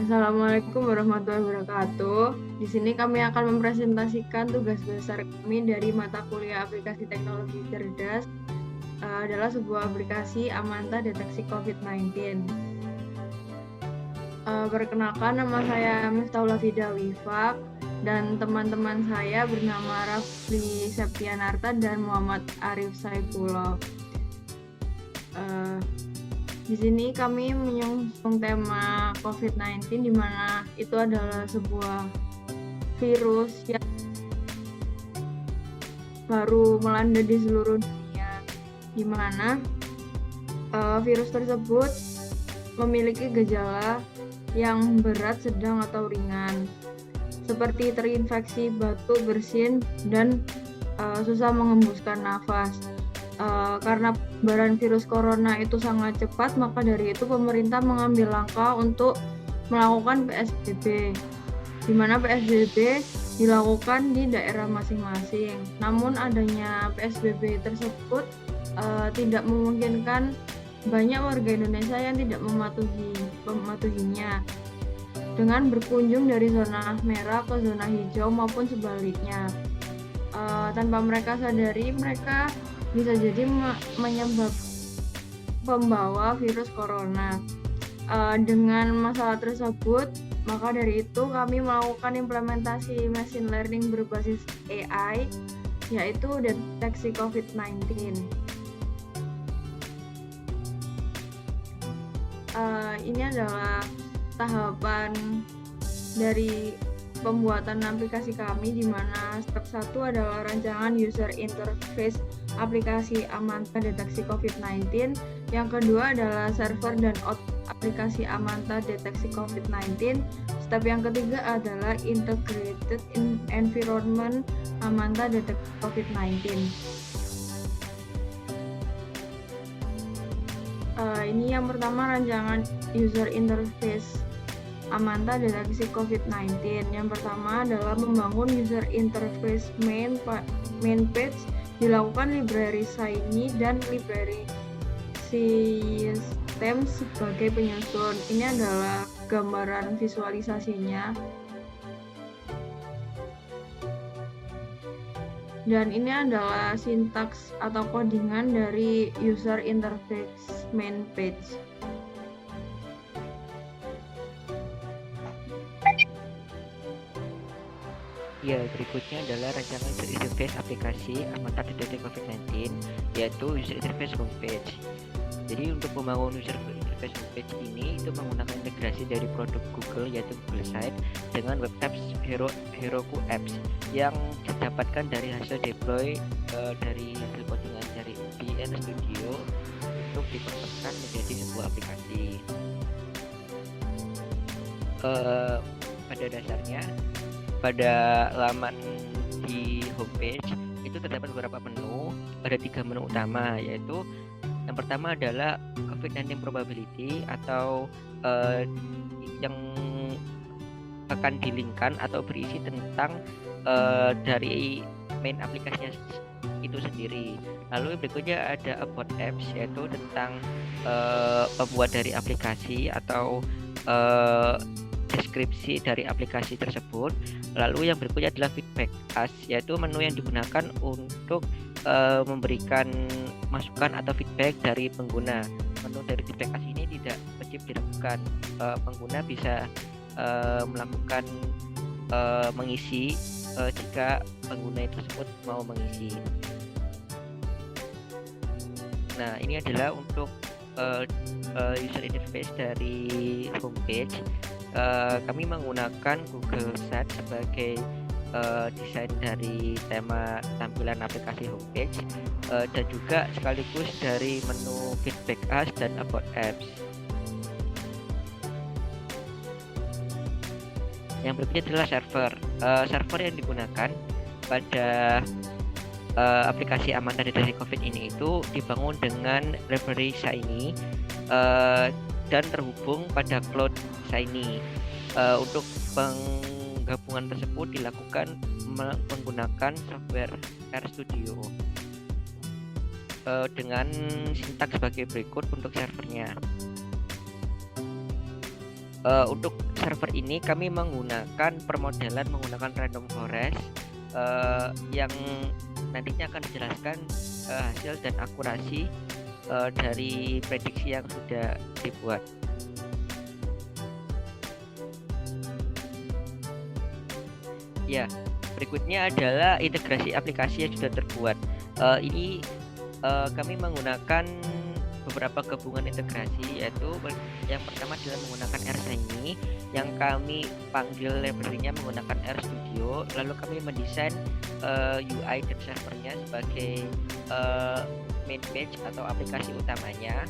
Assalamualaikum warahmatullahi wabarakatuh. Di sini kami akan mempresentasikan tugas besar kami dari mata kuliah aplikasi teknologi cerdas adalah sebuah aplikasi Amanta deteksi COVID-19. Perkenalkan, nama saya Miftahul Hafida Wifak dan teman-teman saya bernama Rafli Septianarta dan Muhammad Arif Saifullah. Di sini kami menyusung tema COVID-19 di mana itu adalah sebuah virus yang baru melanda di seluruh dunia, di mana virus tersebut memiliki gejala yang berat, sedang, atau ringan, seperti terinfeksi, batuk, bersin, dan susah mengembuskan nafas. Karena penyebaran virus corona itu sangat cepat, maka dari itu pemerintah mengambil langkah untuk melakukan PSBB, di mana PSBB dilakukan di daerah masing-masing. Namun adanya PSBB tersebut tidak memungkinkan banyak warga Indonesia yang tidak mematuhinya dengan berkunjung dari zona merah ke zona hijau maupun sebaliknya. Tanpa mereka sadari, mereka bisa jadi pembawa virus corona. Dengan masalah tersebut, maka dari itu kami melakukan implementasi machine learning berbasis AI, yaitu deteksi COVID-19. Ini adalah tahapan dari pembuatan aplikasi kami, di mana step 1 adalah rancangan user interface aplikasi Amanta deteksi COVID-19. Yang kedua adalah server dan output aplikasi Amanta deteksi COVID-19. Step yang ketiga adalah integrated environment Amanta deteksi COVID-19. Ini yang pertama, rancangan user interface Amanta deteksi COVID-19. Yang pertama adalah membangun user interface main page, dilakukan library Shiny dan library system sebagai penyusun. Ini adalah gambaran visualisasinya. Dan ini adalah sintaks atau codingan dari user interface main page. Ya, berikutnya adalah rancangan user interface aplikasi Amanta deteksi COVID-19, yaitu user interface homepage. Jadi untuk membangun user interface homepage ini itu menggunakan integrasi dari produk Google, yaitu Google Site, dengan web apps Heroku Apps yang didapatkan dari hasil deploy dari hasil codingan dari VN Studio untuk diproseskan menjadi sebuah aplikasi. Pada dasarnya, pada laman di homepage itu terdapat beberapa menu. Ada 3 menu utama, yaitu yang pertama adalah COVID-19 probability atau yang akan dilingkan atau berisi tentang dari main aplikasinya itu sendiri. Lalu berikutnya ada about apps, yaitu tentang pembuat dari aplikasi atau deskripsi dari aplikasi tersebut. Lalu yang berikutnya adalah feedback us, yaitu menu yang digunakan untuk memberikan masukan atau feedback dari pengguna. Menu dari feedback us ini tidak wajib dilakukan. Pengguna bisa melakukan mengisi jika pengguna tersebut mau mengisi. Nah, ini adalah untuk user interface dari homepage. Kami menggunakan Google Site sebagai desain dari tema tampilan aplikasi homepage, dan juga sekaligus dari menu feedback us dan about apps. Yang berikutnya adalah server. Server yang digunakan pada aplikasi Amanta deteksi COVID ini itu dibangun dengan library Shiny dan terhubung pada cloud Shiny. Untuk penggabungan tersebut dilakukan menggunakan software RStudio dengan sintaks sebagai berikut untuk servernya. Untuk server ini kami menggunakan permodelan menggunakan random forest yang nantinya akan dijelaskan hasil dan akurasi dari prediksi yang sudah dibuat. Ya, berikutnya adalah integrasi aplikasi yang sudah terbuat. Ini kami menggunakan beberapa gabungan integrasi, yaitu yang pertama adalah menggunakan RShiny yang kami panggil library-nya menggunakan RStudio. Lalu kami mendesain UI dan servernya sebagai main page atau aplikasi utamanya.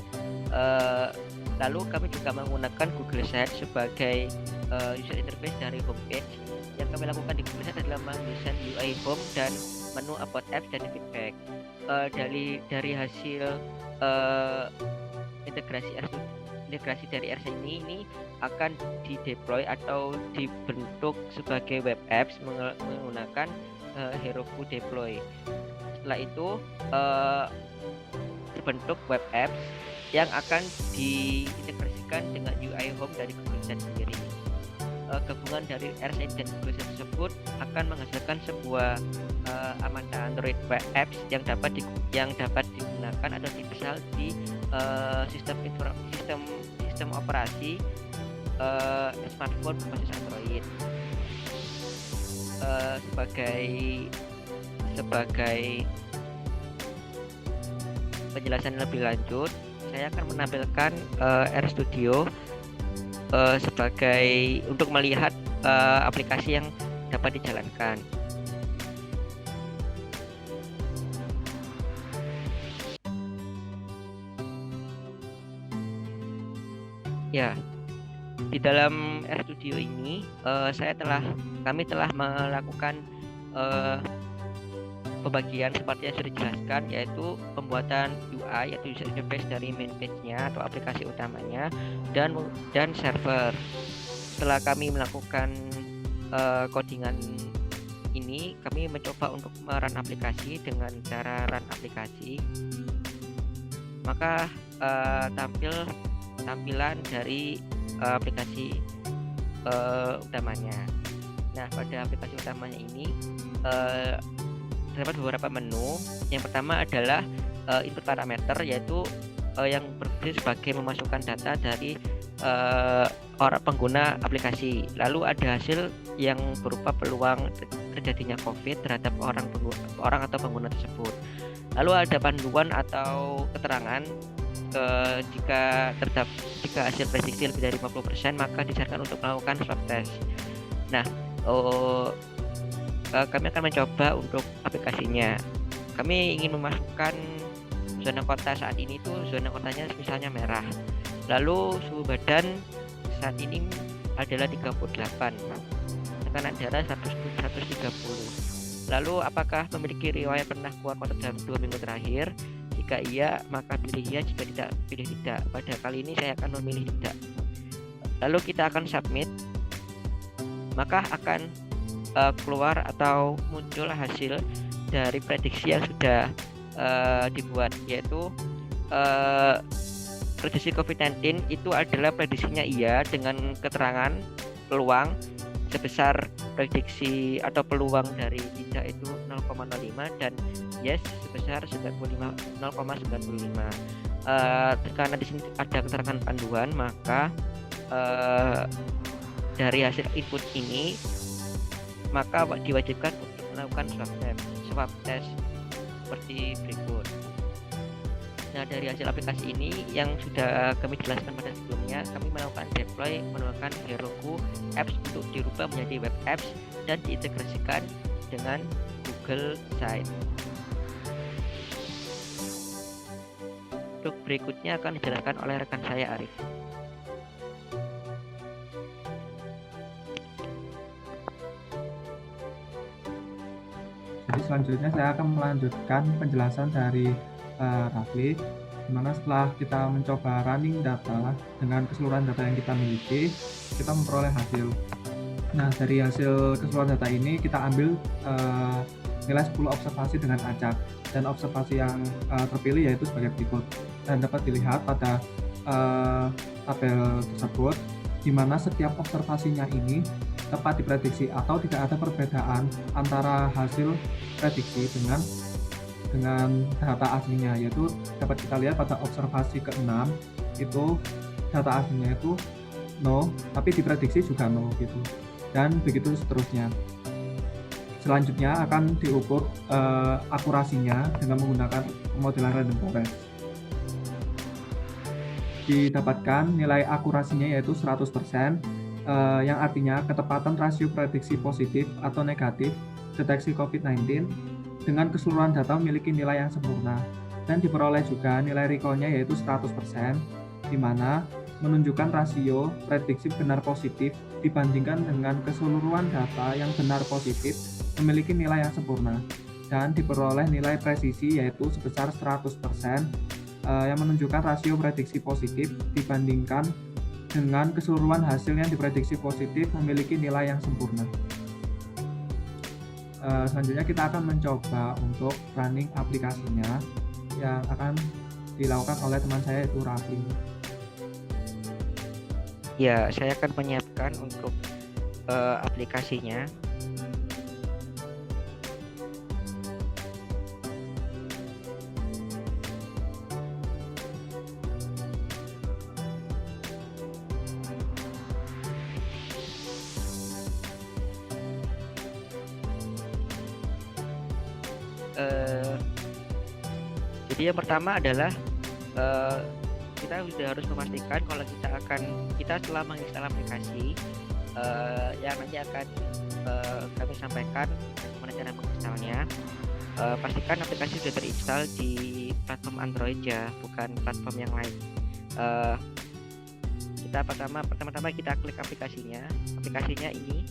Lalu kami juga menggunakan Google Sites sebagai user interface dari homepage. Yang kami lakukan di Google Sites adalah mendesain UI home dan menu about apps dan feedback. Dari hasil integrasi dari RShiny ini akan dideploy atau dibentuk sebagai web apps menggunakan Heroku deploy. Setelah itu terbentuk web apps yang akan diintegrasikan dengan UI home dari Google Sites sendiri. Gabungan dari RShiny dan Google Sites tersebut akan menghasilkan sebuah Amanda Android web apps yang dapat digunakan atau diinstal di sistem operasi smartphone berbasis Android. Sebagai penjelasan lebih lanjut, saya akan menampilkan RStudio sebagai untuk melihat aplikasi yang dapat dijalankan. Ya, di dalam RStudio ini kami telah melakukan pembagian seperti yang sudah dijelaskan, yaitu pembuatan UI atau user interface dari main page-nya atau aplikasi utamanya dan server. Setelah kami melakukan codingan ini, kami mencoba untuk merun aplikasi dengan cara run aplikasi. Maka tampilan dari aplikasi utamanya. Nah, pada aplikasi utamanya ini terdapat beberapa menu. Yang pertama adalah input parameter, yaitu yang berfungsi sebagai memasukkan data dari orang pengguna aplikasi. Lalu ada hasil yang berupa peluang terjadinya COVID terhadap orang atau pengguna tersebut. Lalu ada panduan atau keterangan jika hasil prediksi lebih dari 50% maka disarankan untuk melakukan swab test. Nah, kami akan mencoba untuk aplikasinya. Kami ingin memasukkan zona kota saat ini tuh zona kotanya misalnya merah. Lalu suhu badan saat ini adalah 38. Tekanan darah 130. Lalu apakah memiliki riwayat pernah keluar kota dalam 2 minggu terakhir? Jika iya, maka pilih ya. Jika tidak, pilih tidak. Pada kali ini saya akan memilih tidak. Lalu kita akan submit. Maka akan keluar atau muncul hasil dari prediksi yang sudah dibuat, yaitu prediksi COVID-19 itu adalah prediksinya iya dengan keterangan peluang sebesar prediksi atau peluang dari tidak itu 0,05 dan yes sebesar 0,95. Karena di sini ada keterangan panduan, maka dari hasil input ini maka diwajibkan untuk melakukan swab test seperti berikut. Nah, dari hasil aplikasi ini yang sudah kami jelaskan pada sebelumnya, kami melakukan deploy menggunakan Heroku Apps untuk dirubah menjadi web apps dan diintegrasikan dengan Google Sites. Untuk berikutnya akan dijelaskan oleh rekan saya Arif. Jadi selanjutnya saya akan melanjutkan penjelasan dari Rafli, dimana setelah kita mencoba running data dengan keseluruhan data yang kita miliki, kita memperoleh hasil. Nah, dari hasil keseluruhan data ini kita ambil nilai 10 observasi dengan acak, dan observasi yang terpilih yaitu sebagai berikut. Dan dapat dilihat pada tabel tersebut di mana setiap observasinya ini tepat diprediksi atau tidak ada perbedaan antara hasil prediksi dengan data aslinya, yaitu dapat kita lihat pada observasi ke-6 itu data aslinya itu no, tapi diprediksi juga no gitu, dan begitu seterusnya. Selanjutnya akan diukur akurasinya dengan menggunakan modelan random forest. Didapatkan nilai akurasinya yaitu 100%, yang artinya ketepatan rasio prediksi positif atau negatif deteksi COVID-19 dengan keseluruhan data memiliki nilai yang sempurna, dan diperoleh juga nilai recall-nya yaitu 100%, di mana menunjukkan rasio prediksi benar positif dibandingkan dengan keseluruhan data yang benar positif memiliki nilai yang sempurna, dan diperoleh nilai presisi yaitu sebesar 100%, yang menunjukkan rasio prediksi positif dibandingkan dengan keseluruhan hasil yang diprediksi positif memiliki nilai yang sempurna. Selanjutnya kita akan mencoba untuk running aplikasinya yang akan dilakukan oleh teman saya yaitu Rafli. Ya, saya akan menyiapkan untuk aplikasinya. Jadi yang pertama adalah kita sudah harus memastikan kalau kita setelah menginstal aplikasi yang nanti akan kami sampaikan bagaimana cara menginstalnya. Pastikan aplikasi sudah terinstall di platform Android ya, bukan platform yang lain. Kita pertama-tama kita klik aplikasinya ini.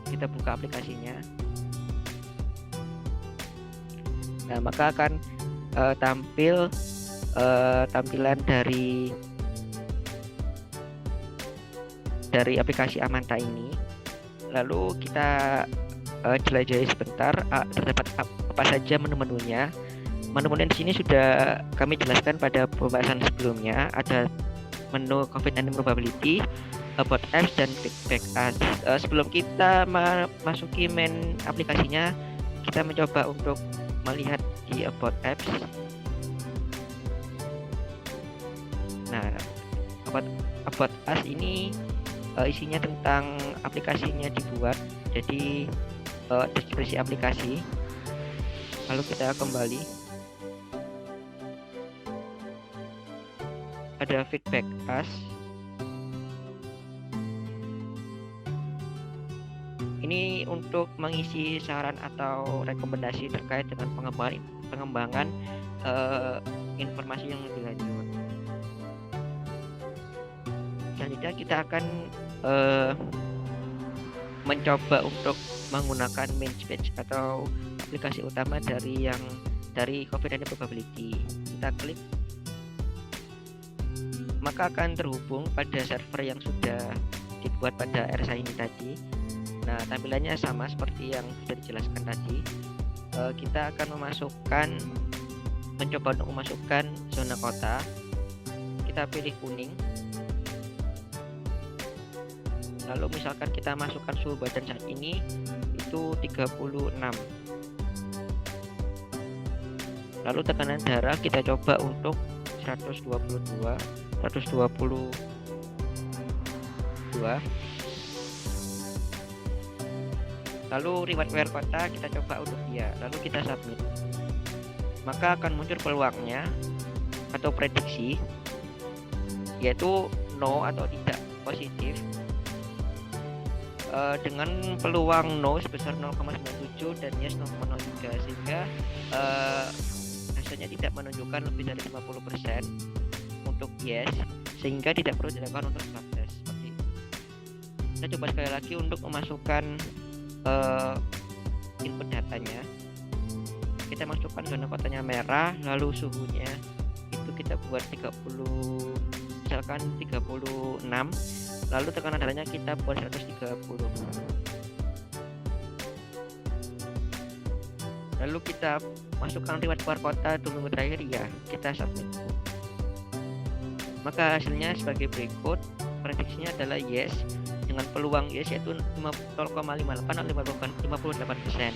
Kita buka aplikasinya. Nah, maka akan tampil tampilan dari aplikasi Amanta ini. Lalu kita jelajahi sebentar terdapat apa saja menu-menunya. Menu-menu di sini sudah kami jelaskan pada pembahasan sebelumnya. Ada menu COVID-19 probability, about apps, dan feedback us. Sebelum kita masuki main aplikasinya, kita mencoba untuk melihat di about apps. Nah, about us ini isinya tentang aplikasinya dibuat, jadi deskripsi aplikasi. Lalu kita kembali, ada feedback us. Ini untuk mengisi saran atau rekomendasi terkait dengan pengembangan informasi yang lebih lanjut. Selanjutnya kita akan mencoba untuk menggunakan main page atau aplikasi utama dari COVID-19 probability. Kita klik, maka akan terhubung pada server yang sudah dibuat pada RSA ini tadi. Nah, tampilannya sama seperti yang sudah dijelaskan tadi. Kita akan mencoba untuk memasukkan zona kota. Kita pilih kuning. Lalu misalkan kita masukkan suhu badan saat ini itu 36. Lalu tekanan darah kita coba untuk 122. Lalu reward wear kota kita coba untuk dia, lalu kita submit. Maka akan muncul peluangnya atau prediksi, yaitu no atau tidak positif, dengan peluang no sebesar 0,97 dan yes 0,03, sehingga hasilnya tidak menunjukkan lebih dari 50% untuk yes, sehingga tidak perlu dilakukan untuk swab test. Seperti itu. Kita coba sekali lagi untuk memasukkan input datanya. Kita masukkan zona kotanya merah, lalu suhunya itu kita buat 36, lalu tekanan darahnya kita buat 130. Lalu kita masukkan riwayat keluar kota 2 minggu terakhir, ya kita submit. Maka hasilnya sebagai berikut. Prediksinya adalah yes, dengan peluang yes yaitu 0,58 atau 58%.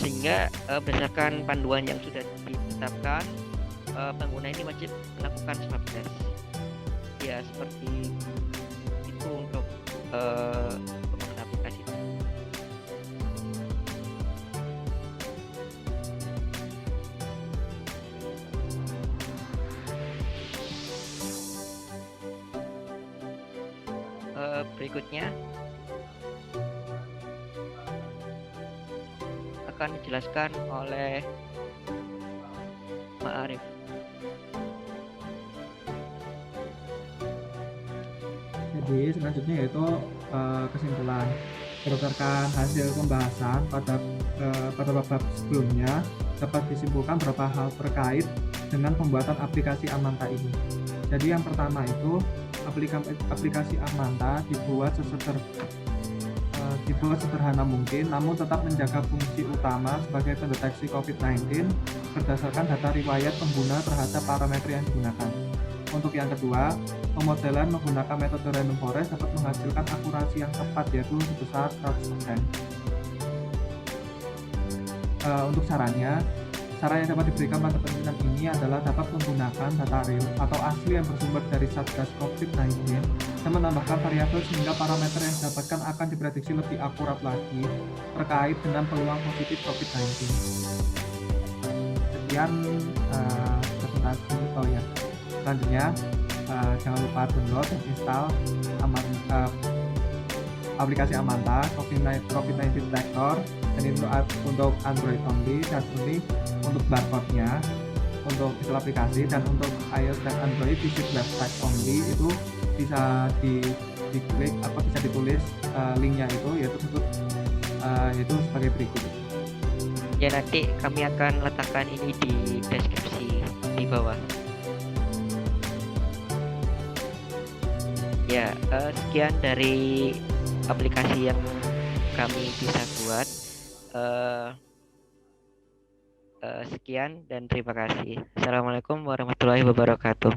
Sehingga berdasarkan panduan yang sudah ditetapkan, pengguna ini wajib melakukan swab test. Ya seperti itu untuk pengguna aplikasi. Berikutnya akan dijelaskan oleh Ma'arif. Jadi selanjutnya yaitu kesimpulan. Berdasarkan hasil pembahasan pada bab sebelumnya, dapat disimpulkan beberapa hal terkait dengan pembuatan aplikasi Amanta ini. Jadi yang pertama itu aplikasi Amanta dibuat sederhana mungkin, namun tetap menjaga fungsi utama sebagai pendeteksi COVID-19 berdasarkan data riwayat pengguna terhadap parameter yang digunakan. Untuk yang kedua, pemodelan menggunakan metode random forest dapat menghasilkan akurasi yang tepat, yaitu sebesar 100%. Untuk saran yang dapat diberikan pada penelitian ini adalah dapat menggunakan data real atau asli yang bersumber dari Satgas COVID-19 dan menambahkan variabel sehingga parameter yang didapatkan akan diprediksi lebih akurat lagi terkait dengan peluang positif COVID-19. Sekian presentasi ya. Selanjutnya, jangan lupa download dan install aplikasi Amanta COVID-19 Detector, dan itu untuk Android only dan only untuk barcode-nya untuk install aplikasi, dan untuk iOS dan Android visit website only itu bisa diklik apa bisa ditulis linknya itu yaitu sebagai berikut. Ya nanti kami akan letakkan ini di deskripsi di bawah. Ya, sekian dari aplikasi yang kami bisa buat. Sekian dan terima kasih. Assalamualaikum warahmatullahi wabarakatuh.